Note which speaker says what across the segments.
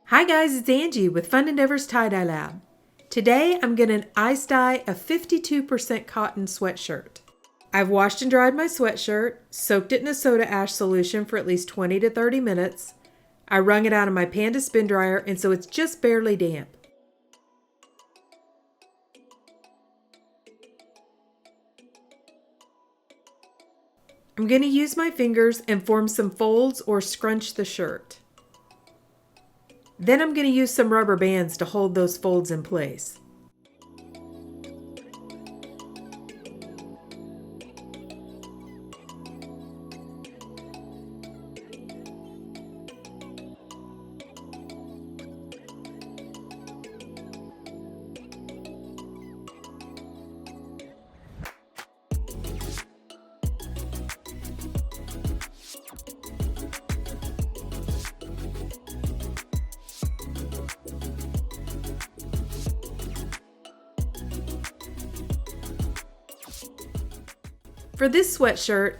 Speaker 1: Hi guys, it's Angie with Fun Endeavors Tie-Dye Lab. Today I'm going to ice dye a 52% cotton sweatshirt. I've washed and dried my sweatshirt, soaked it in a soda ash solution for at least 20 to 30 minutes. I wrung it out of my Panda spin dryer and so it's just barely damp. I'm going to use my fingers and form some folds or scrunch the shirt. Then I'm going to use some rubber bands to hold those folds in place. For this sweatshirt,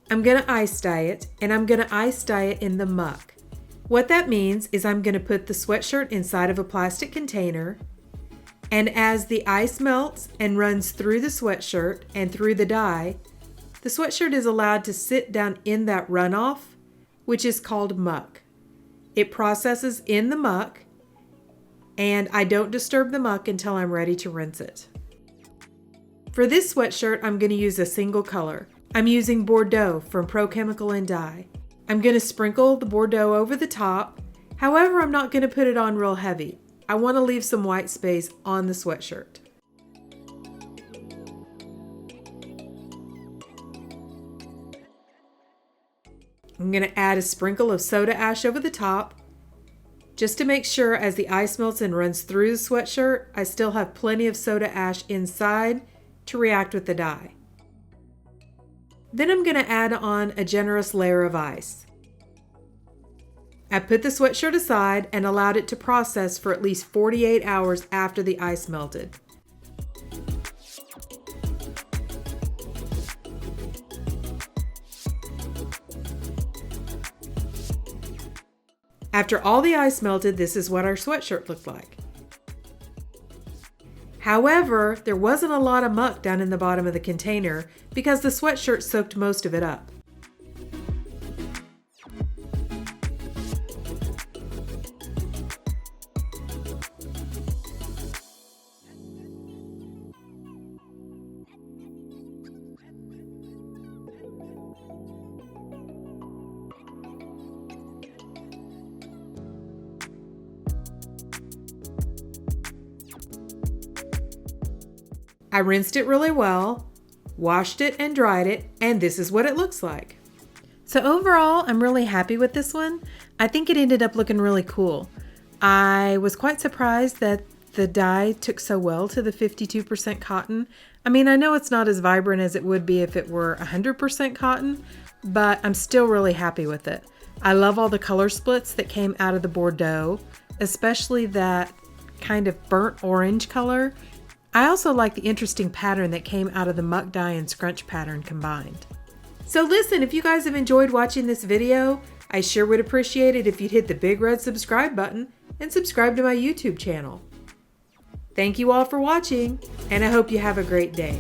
Speaker 1: I'm going to ice dye it, and I'm going to ice dye it in the Muck. What that means is I'm going to put the sweatshirt inside of a plastic container, and as the ice melts and runs through the sweatshirt and through the dye, the sweatshirt is allowed to sit down in that runoff, which is called Muck. It processes in the Muck, and I don't disturb the Muck until I'm ready to rinse it. For this sweatshirt, I'm going to use a single color. I'm using Bordeaux from Pro Chemical and Dye. I'm going to sprinkle the Bordeaux over the top. However, I'm not going to put it on real heavy. I want to leave some white space on the sweatshirt. I'm going to add a sprinkle of soda ash over the top, just to make sure as the ice melts and runs through the sweatshirt, I still have plenty of soda ash inside to react with the dye. Then I'm going to add on a generous layer of ice. I put the sweatshirt aside and allowed it to process for at least 48 hours after the ice melted. After all the ice melted, this is what our sweatshirt looked like. However, there wasn't a lot of muck down in the bottom of the container because the sweatshirt soaked most of it up. I rinsed it really well, washed it and dried it, and this is what it looks like. So overall, I'm really happy with this one. I think it ended up looking really cool. I was quite surprised that the dye took so well to the 52% cotton. I mean, I know it's not as vibrant as it would be if it were 100% cotton, but I'm still really happy with it. I love all the color splits that came out of the Bordeaux, especially that kind of burnt orange color. I also like the interesting pattern that came out of the Muck dye and scrunch pattern combined. So listen, if you guys have enjoyed watching this video, I sure would appreciate it if you'd hit the big red subscribe button and subscribe to my YouTube channel. Thank you all for watching, and I hope you have a great day.